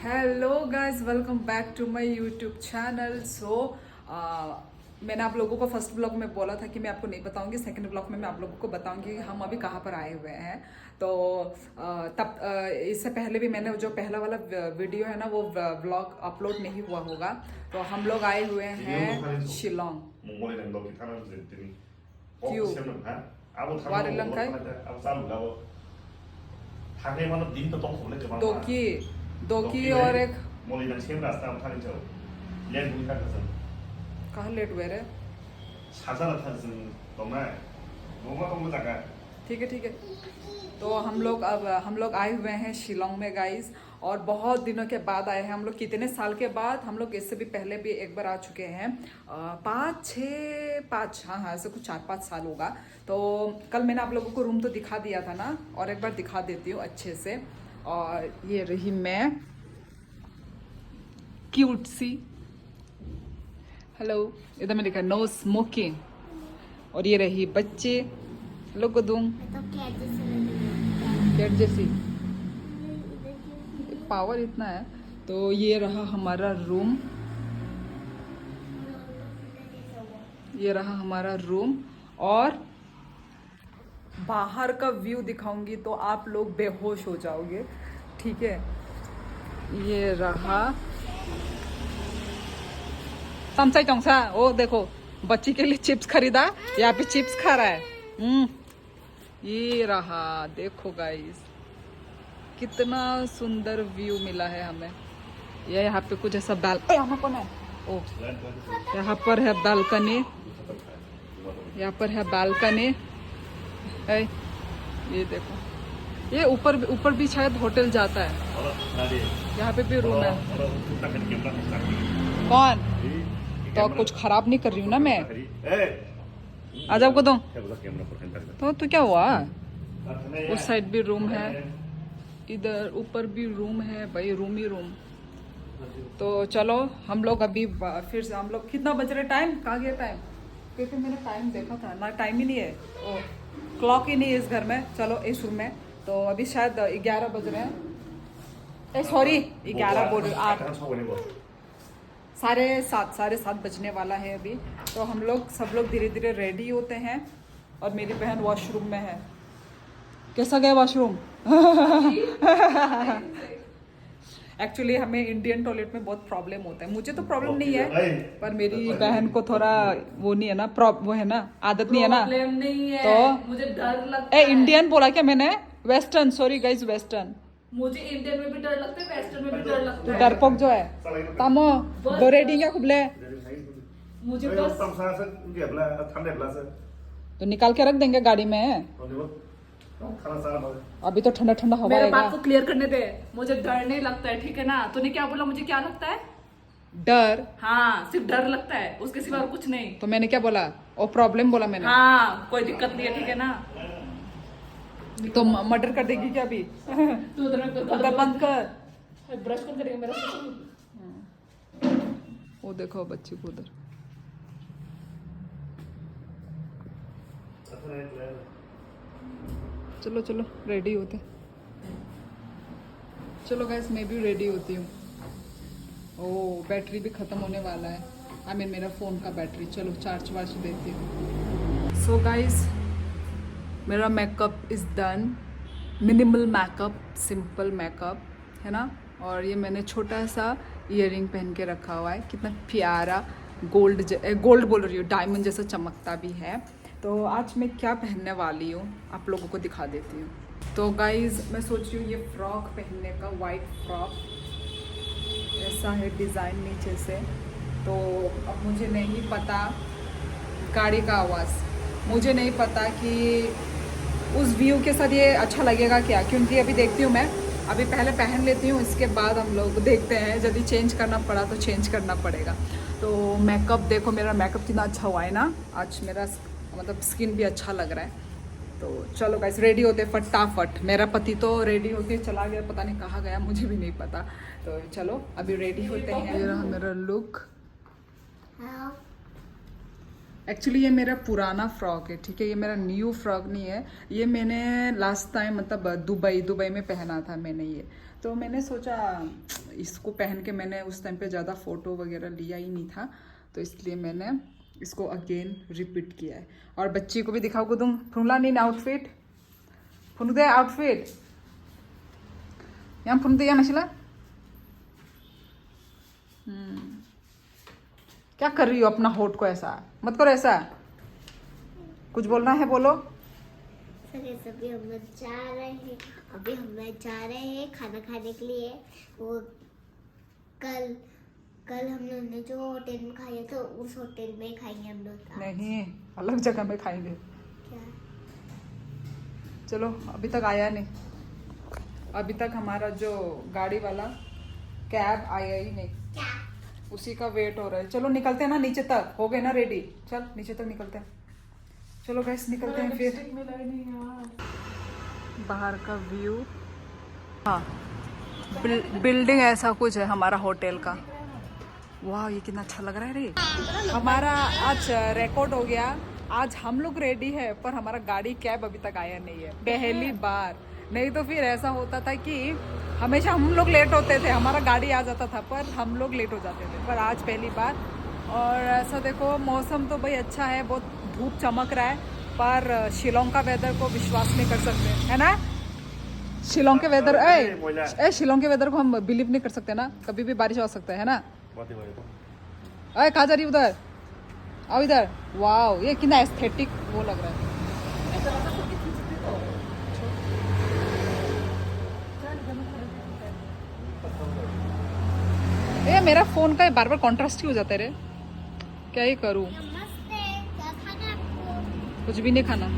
Hello guys, welcome back to my YouTube channel. So मैंने आप लोगों को फर्स्ट ब्लॉग में बोला था कि मैं आपको नहीं बताऊंगी, सेकंड ब्लॉग में मैं आप लोगों को बताऊंगी कि हम अभी कहाँ पर आए हुए हैं। तो इससे पहले भी मैंने जो पहला वाला वीडियो है ना, वो ब्लॉग अपलोड नहीं हुआ होगा। तो हम लोग आए हुए हैं शिलोंग। 몽골이랑 너 기타라면서 했더니 क्यों? 아무 वारेलंग का 아무 싸움이라고 당해만은 님도 똥 소리 좀 दोकी और एक 몽골이랑 세운 라스타 타는 저 얘 누구 타서 कहाँ लेट हुए रे? 사자라 타서 정말 너무 작아 ठीक है। तो हम लोग आए हुए हैं शिलोंग में गाइस, और बहुत दिनों के बाद आए हैं हम लोग। कितने साल के बाद? हम लोग इससे भी पहले भी एक बार आ चुके हैं। 5 हाँ ऐसे कुछ 4-5 साल होगा। तो कल मैंने आप लोगों को रूम तो दिखा दिया था ना, और एक बार दिखा देती हूँ अच्छे से। और ये रही मैं, क्यूट सी। हेलो, इधर में लिखा नो स्मोकिंग। और ये रही बच्चे, लोग दूं कैट जैसी। पावर इतना है। तो ये रहा हमारा रूम, ये रहा हमारा रूम। और बाहर का व्यू दिखाऊंगी तो आप लोग बेहोश हो जाओगे, ठीक है। ये रहा समसाई चौंसा। ओ देखो, बच्ची के लिए चिप्स खरीदा, यहाँ पे चिप्स खा रहा है। ये रहा, देखो गाइस कितना सुंदर व्यू मिला है हमें। ये यहाँ पे कुछ ऐसा यहाँ कौन है? ओ, यहाँ पर है बालकनी, यहाँ पर है बालकनी। ये देखो, ये ऊपर भी शायद होटल जाता है। यहाँ पे भी रूम है। कौन? तो कुछ खराब नहीं कर रही हूँ ना मैं। आ जाओ को तो क्या हुआ? उस साइड भी रूम है, इधर ऊपर भी रूम है भाई, रूम ही रूम। तो चलो हम लोग अभी फिर से हम लोग, कितना बज रहे? टाइम कहाँ गया टाइम? क्योंकि मैंने टाइम देखा था ना, टाइम ही नहीं है। ओ, क्लॉक ही नहीं है इस घर में, चलो इस रूम में। तो अभी शायद 11 बज रहे हैं। सॉरी 11 बोल 8, 7:30 बजने वाला है अभी। तो हम लोग सब लोग धीरे धीरे रेडी होते हैं। और मेरी बहन वॉशरूम में है। कैसा गया वॉशरूम? एक्चुअली हमें इंडियन टॉयलेट में बहुत प्रॉब्लम होता है। मुझे तो प्रॉब्लम नहीं है, पर मेरी बहन को थोड़ा वो नहीं है ना, वो है ना, आदत नहीं है ना। प्रॉब्लम नहीं है, तो मुझे डर लगता है। इंडियन बोला क्या मैंने? Western, sorry guys, western. मुझे इंडियन में भी डर लगता है, वेस्टर्न में भी डर लगता है। डरपोक जो है तामो दो रेडी क्या खुबले। मुझे बस तो निकाल के रख देंगे गाड़ी में। अभी तो ठंडा ठंडा हवा मेरे आएगा। बात को क्लियर करने दे, मुझे डर नहीं लगता है, ठीक है ना? तूने क्या बोला? मुझे क्या लगता है? डर? हाँ, सिर्फ डर लगता है, उसके सिवा और कुछ नहीं। तो मैंने क्या बोला? और प्रॉब्लम बोला मैंने। हाँ, कोई दिक्कत नहीं है, ठीक है ना? तो मर्डर कर देगी क्या अभी? तू उधर बंद कर। ब्रश कर करेगा मेरा। वो देखो बच्ची को उधर। चलो चलो रेडी होते। चलो गाइस, मैं भी रेडी होती हूँ। ओ, बैटरी भी ख़त्म होने वाला है। आई मीन मेरा फ़ोन का बैटरी। चलो चार्ज वार्ज देती हूँ। सो गाइस, मेरा makeup is done. Minimal makeup, simple makeup है ना। और ये मैंने छोटा सा ईयरिंग पहन के रखा हुआ है, कितना प्यारा। गोल्ड बोल रही हूँ, डायमंड जैसा चमकता भी है। तो आज मैं क्या पहनने वाली हूँ आप लोगों को दिखा देती हूँ। तो गाइज़, मैं सोच रही हूँ ये फ्रॉक पहनने का, वाइट फ्रॉक। ऐसा है डिज़ाइन नीचे से। तो अब मुझे नहीं पता, गाड़ी का आवाज़, मुझे नहीं पता कि उस व्यू के साथ ये अच्छा लगेगा क्या। क्योंकि अभी देखती हूँ मैं, अभी पहले पहन लेती हूँ, इसके बाद हम लोग देखते हैं। यदि चेंज करना पड़ा तो चेंज करना पड़ेगा। तो मेकअप देखो, मेरा मेकअप कितना अच्छा हुआ है ना आज। मेरा मतलब स्किन भी अच्छा लग रहा है। तो चलो गाइस, रेडी होते फटाफट। मेरा पति तो रेडी होके चला गया, पता नहीं कहाँ गया, मुझे भी नहीं पता। तो चलो अभी रेडी होते हैं। ये रहा मेरा लुक। एक्चुअली ये मेरा पुराना फ्रॉक है, ठीक है। ये मेरा न्यू फ्रॉक नहीं है। ये मैंने लास्ट टाइम मतलब दुबई में पहना था मैंने ये। तो मैंने सोचा इसको पहन के, मैंने उस टाइम पे ज़्यादा फ़ोटो वगैरह लिया ही नहीं था, तो इसलिए मैंने इसको अगेन रिपीट किया है। और बच्ची को भी दिखाओ को तुम फुनला नहीं आउटफिट फुन दे आउटफिट यहाँ फुन दे नशिला। क्या कर रही हो अपना होठ को, ऐसा मत करो, ऐसा कुछ बोलना है बोलो। अभी हम लोग जा रहे हैं खाना खाने के लिए। वो कल हम लोग ने जो होटल में खाया था उस होटल में खाएंगे हम लोग। नहीं, अलग जगह में खाएंगे। क्या? चलो, अभी तक आया नहीं, अभी तक हमारा जो गाड़ी वाला कैब आया ही नहीं, उसी का वेट हो रहा है। चलो निकलते हैं ना नीचे तक, हो गए ना रेडी, चल नीचे तक निकलते हैं। चलो गैस निकलते हैं फिर। बाहर का व्यू, हाँ बिल्डिंग ऐसा कुछ है हमारा होटल का। वाह ये कितना अच्छा लग रहा है रे। हमारा आज रिकॉर्ड हो गया, आज हम लोग रेडी है पर हमारा गाड़ी कैब अभी तक आया नहीं है, पहली बार। नहीं तो फिर ऐसा होता था कि हमेशा हम लोग लेट होते थे, हमारा गाड़ी आ जाता था पर हम लोग लेट हो जाते थे, पर आज पहली बार। और ऐसा देखो मौसम तो भाई अच्छा है, बहुत धूप चमक रहा है, पर शिलोंग का वेदर को विश्वास नहीं कर सकते, है ना। शिलोंग के वेदर, ए शिलोंग के वेदर को हम बिलीव नहीं कर सकते ना, कभी भी बारिश हो सकता है ना। अरे कहाँ जा रही उधर, आओ इधर। वाओ ये कितना एस्थेटिक वो लग रहा है। ये मेरा फोन का बार बार कॉन्ट्रास्ट ही हो जाता है रे, क्या ही करूं। मस्त है, क्या खाना आपको? कुछ भी नहीं खाना।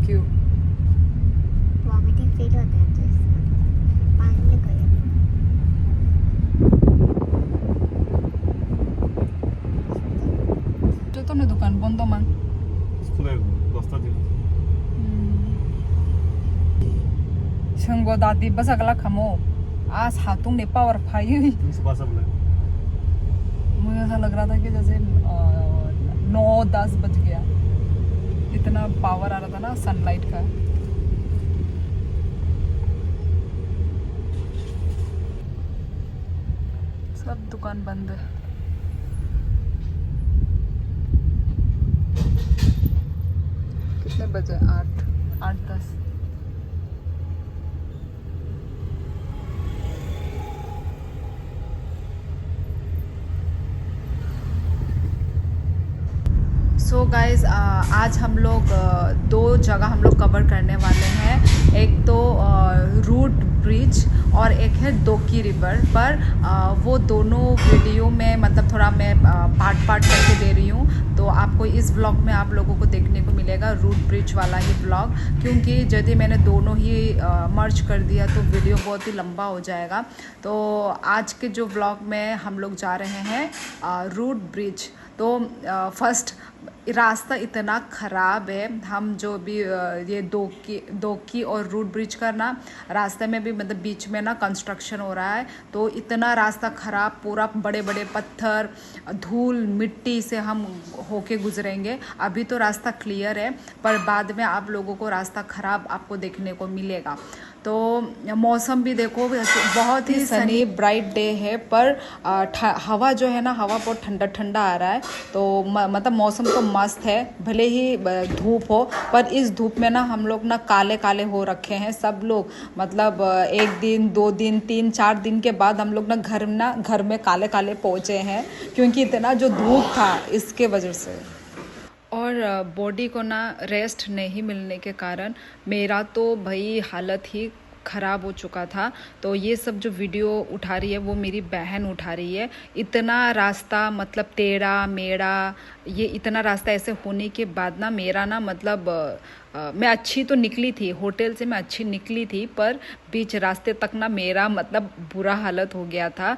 क्यों? वॉमिटिंग फील होता है तो इसमें पानी लेकर जो तुमने दुकान बंद मा संगो दादी बस अगला खमो आज हाथों ने पावर फाई। मुझे ऐसा लग रहा था कि जैसे 9-10 बज गया, इतना पावर आ रहा था ना सनलाइट का। सब दुकान बंद है। कितने बजे? 8-10। सो गाइज आज हम लोग दो जगह हम लोग कवर करने वाले हैं। एक तो रूट ब्रिज और एक है दोकी रिवर। पर वो दोनों वीडियो में मतलब थोड़ा मैं पार्ट करके दे रही हूँ, तो आपको इस ब्लॉग में आप लोगों को देखने को मिलेगा रूट ब्रिज वाला ही ब्लॉग, क्योंकि यदि मैंने दोनों ही मर्ज कर दिया तो वीडियो बहुत ही लंबा हो जाएगा। तो आज के जो ब्लॉग में हम लोग जा रहे हैं रूट ब्रिज। तो फर्स्ट रास्ता इतना ख़राब है, हम जो भी ये दोकी और रूट ब्रिज का ना रास्ते में भी मतलब बीच में ना कंस्ट्रक्शन हो रहा है, तो इतना रास्ता ख़राब, पूरा बड़े बड़े पत्थर धूल मिट्टी से हम होके गुजरेंगे। अभी तो रास्ता क्लियर है पर बाद में आप लोगों को रास्ता ख़राब आपको देखने को मिलेगा। तो मौसम भी देखो बहुत ही सनी ब्राइट डे है, पर हवा जो है ना हवा बहुत ठंडा ठंडा आ रहा है, तो मतलब मौसम तो मस्त है। भले ही धूप हो पर इस धूप में ना हम लोग ना काले काले हो रखे हैं सब लोग। मतलब 1 दिन 2 दिन 3-4 दिन के बाद हम लोग ना घर में काले काले पहुँचे हैं, क्योंकि इतना जो धूप था इसके वजह से। और बॉडी को ना रेस्ट नहीं मिलने के कारण मेरा तो भाई हालत ही ख़राब हो चुका था। तो ये सब जो वीडियो उठा रही है वो मेरी बहन उठा रही है। इतना रास्ता मतलब टेढ़ा मेढ़ा, ये इतना रास्ता ऐसे होने के बाद ना मेरा ना मतलब मैं अच्छी तो निकली थी, होटल से मैं अच्छी निकली थी, पर बीच रास्ते तक ना मेरा मतलब बुरा हालत हो गया था।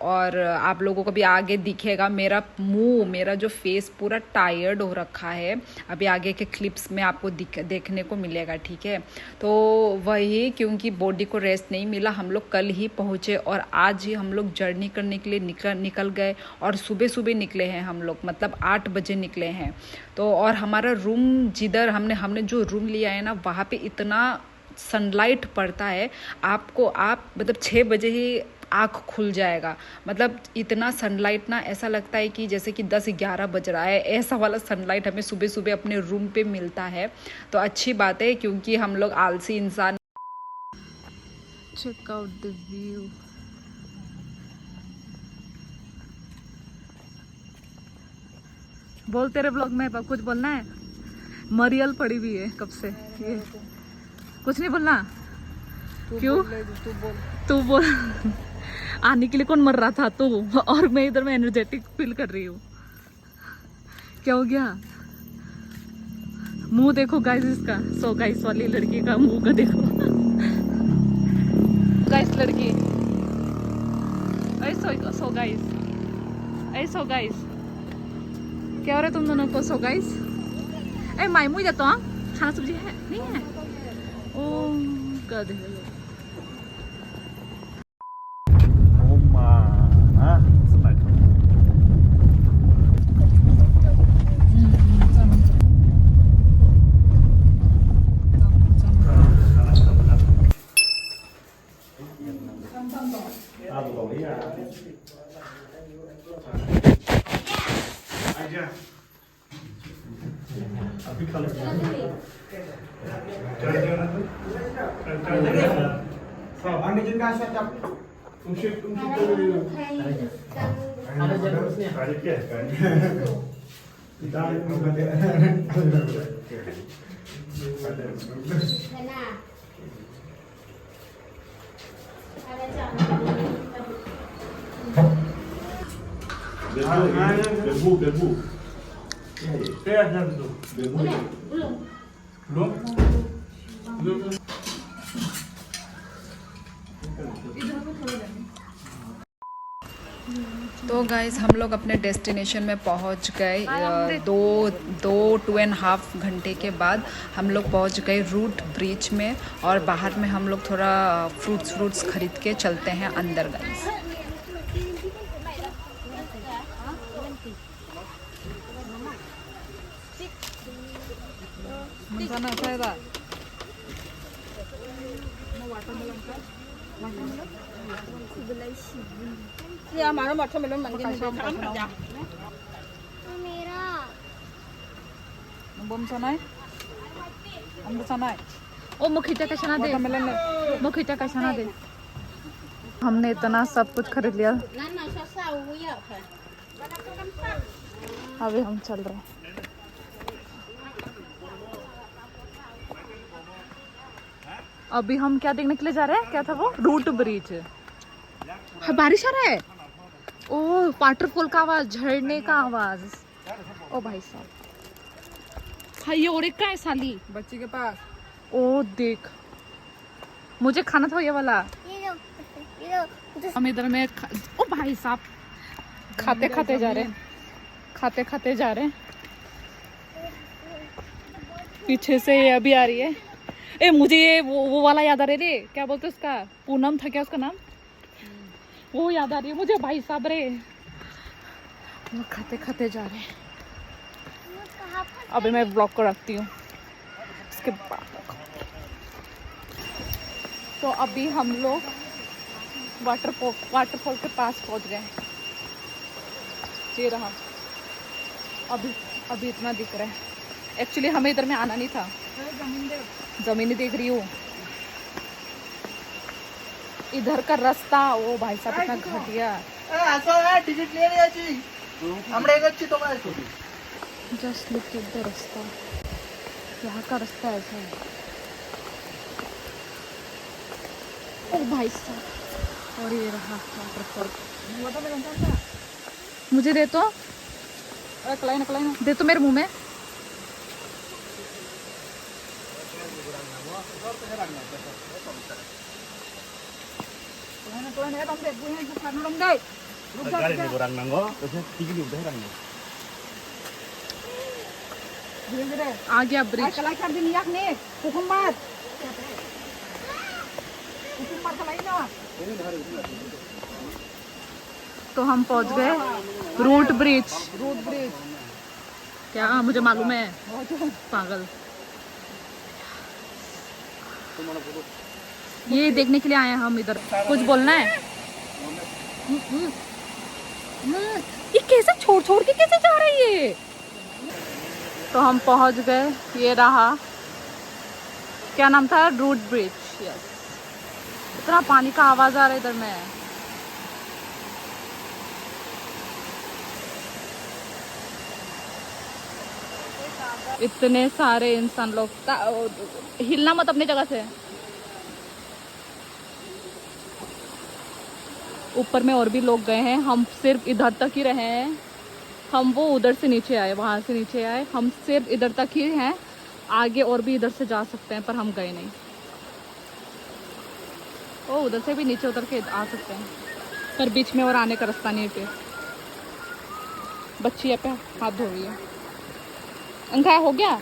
और आप लोगों को भी आगे दिखेगा मेरा मुंह, मेरा जो फेस पूरा टायर्ड हो रखा है। अभी आगे के क्लिप्स में आपको देखने को मिलेगा, ठीक है। तो वही, क्योंकि बॉडी को रेस्ट नहीं मिला, हम लोग कल ही पहुँचे और आज ही हम लोग जर्नी करने के लिए निकल गए। और सुबह सुबह निकले हैं हम लोग, मतलब 8 बजे निकले हैं। तो और हमारा रूम जिधर हमने जो रूम लिया है ना, वहाँ पे इतना सनलाइट पड़ता है आपको, आप मतलब 6 बजे ही आँख खुल जाएगा। मतलब इतना सनलाइट ना, ऐसा लगता है कि जैसे कि 10-11 बज रहा है, ऐसा वाला सनलाइट हमें सुबह सुबह अपने रूम पे मिलता है। तो अच्छी बात है, क्योंकि हम लोग आलसी इंसान। Check out the view. बोल, तेरे ब्लॉग में कुछ बोलना है? मरियल पड़ी हुई है कब से, ये कुछ नहीं बोलना। क्यों? तू बोल। आने के लिए कौन मर रहा था? तू। और मैं इधर में एनर्जेटिक फील कर रही हूँ। क्या हो गया? मुंह देखो गाइस इसका। सो गाइस वाली लड़की का मुंह का देखो। गाइस लड़की, सो गाइस, सो गाइस, क्या हो रहा है तुम दोनों को? सो गाइस, ए मायमू जाता हाँ, खाना सब्जी है नहीं है? ओ गध। अभी खा Bebu. तो गाइस हम लोग अपने डेस्टिनेशन में पहुंच गए। 2.5 घंटे के बाद हम लोग पहुंच गए रूट ब्रिज में। और बाहर में हम लोग थोड़ा फ्रूट्स खरीद के चलते हैं अंदर गाइस। ओ मुखिता कैसा ना दे। हमने इतना सब कुछ खरीद लिया, अभी हम चल रहे हैं। अभी हम क्या देखने के लिए जा रहे हैं? क्या था वो? Root bridge. बारिश आ रहा है। ओ वाटरफॉल का आवाज, झरने का आवाज। ओ भाई साहब, भाई ये और एक का है साली बच्ची के पास। ओ देख, मुझे खाना था ये वाला। हम इधर में ओ भाई साहब, खाते खाते जा रहे हैं। पीछे से ये अभी आ रही है। ए मुझे ये वो वाला याद आ रही है, क्या बोलते उसका? पूनम था क्या उसका नाम? वो याद आ रही है मुझे भाई साहब रे। वो खाते खाते जा रहे हैं। अभी मैं ब्लॉग को रखती हूँ, उसके बाद। तो अभी हम लोग वाटरफॉल के पास पहुंच गए। ये रहा, अभी इतना दिख रहा है। एक्चुअली हमें इधर में आना नहीं था। जमीन देख रही हूँ, इधर का रास्ता। ओ भाई साहब इतना घटिया। जस्ट लुक एट द रास्ता, यहाँ का रास्ता ऐसा है। ओ भाई साहब, और ये रहा वाटरफॉल। मुझे दे तो, दे तो मेरे मुंह में। गाड़ी में रंग नंगो तो टिकली उधर रंग आ गया ब्रिज। तो हम पहुंच गए रूट ब्रिज। क्या मुझे मालूम है, पागल। ये देखने के लिए आए हैं हम इधर। कुछ बोलना है? ये कैसे छोड़ छोड़ के कैसे जा रही है? तो हम पहुंच गए, ये रहा। क्या नाम था? Root bridge. यस। इतना पानी का आवाज आ रहा है इधर में। इतने सारे इंसान लोग। हिलना मत अपनी जगह से। ऊपर में और भी लोग गए हैं, हम सिर्फ इधर तक ही रहे हैं। हम वो उधर से नीचे आए, वहां से नीचे आए, हम सिर्फ इधर तक ही हैं। आगे और भी इधर से जा सकते हैं पर हम गए नहीं। ओ उधर से भी नीचे उतर के आ सकते हैं पर बीच में और आने का रास्ता नहीं है। फिर बच्ची है पे हाथ धो रही है। अंका हो गया?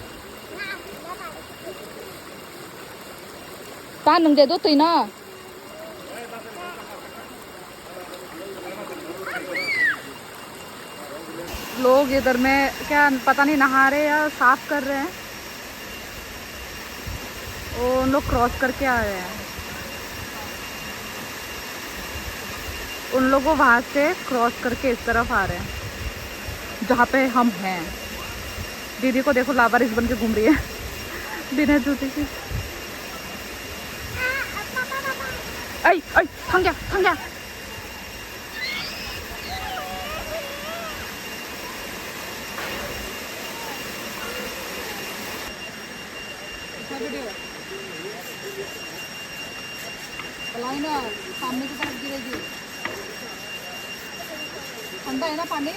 पान दे दो तो ना। लोग इधर में क्या पता नहीं नहा रहे या साफ कर रहे हैं। उन लोग क्रॉस करके आ रहे हैं। उन लोगों वहां से क्रॉस करके इस तरफ आ रहे हैं जहाँ पे हम हैं। दीदी को देखो लावारिस बन के घूम रही है बिना जूते की। आई आई थक गया थक गया। ना सामने की तरफ गिरेगी। ठंडा है ना पानी।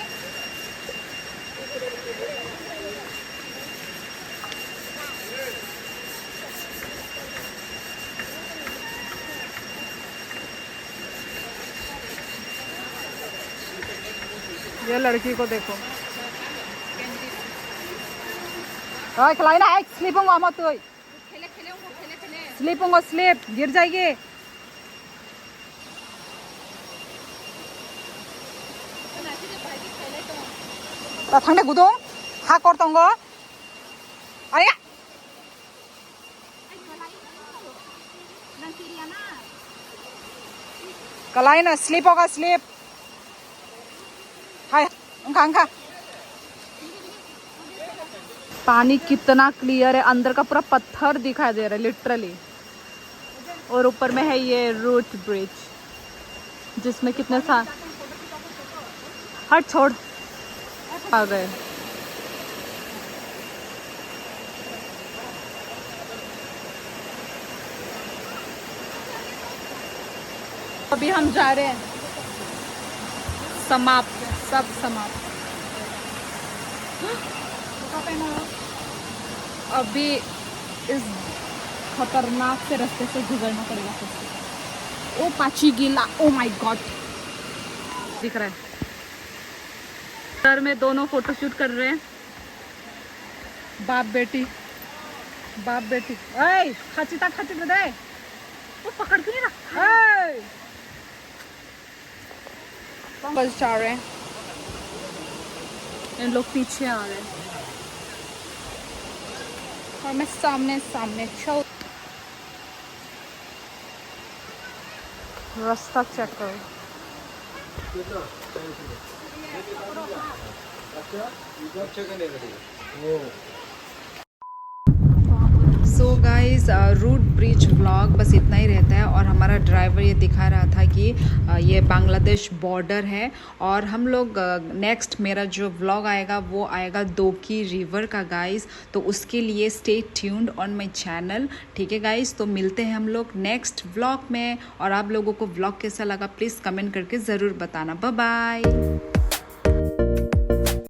ये लड़की को देखो। खिलाई ना स्लीप होगा मत। स्लीप होगा, स्लीप गिर जाएगी। ठंडे गुदों हाँ करता हूँ। अरे कलाई ना स्लीप होगा, स्लीप। हाय अंका अंका। पानी कितना क्लियर है, अंदर का पूरा पत्थर दिखाई दे रहा है लिटरली। और ऊपर में है ये रूट ब्रिज जिसमें कितने सारे हट छोड़ आ गए। अभी हम जा रहे हैं। समाप्त, सब समाप्त। अभी इस खतरनाक से रास्ते से गुजरना पड़ेगा फिर से। ओ पाची गीला, ओ माय गॉड। दिख रहा है सर में दोनों फोटोशूट कर रहे हैं। बाप बेटी, बाप बेटी। ऐ खाची तक खाची दे वो पकड़ के नहीं रहा। बस जा रहे हैं, इन लोग पीछे आ रहे हैं और मैं सामने सामने चल। रास्ता चेक करो। So guys root bridge vlog बस इतना ही रहता है। और हमारा ड्राइवर ये दिखा रहा था कि ये बांग्लादेश बॉर्डर है। और हम लोग नेक्स्ट मेरा जो व्लॉग आएगा वो आएगा दोकी रिवर का गाइज। तो उसके लिए stay tuned on my channel. ठीक है गाइज, तो मिलते हैं हम लोग नेक्स्ट व्लॉग में। और आप लोगों को व्लॉग कैसा लगा प्लीज़ कमेंट करके ज़रूर बताना। Bye bye.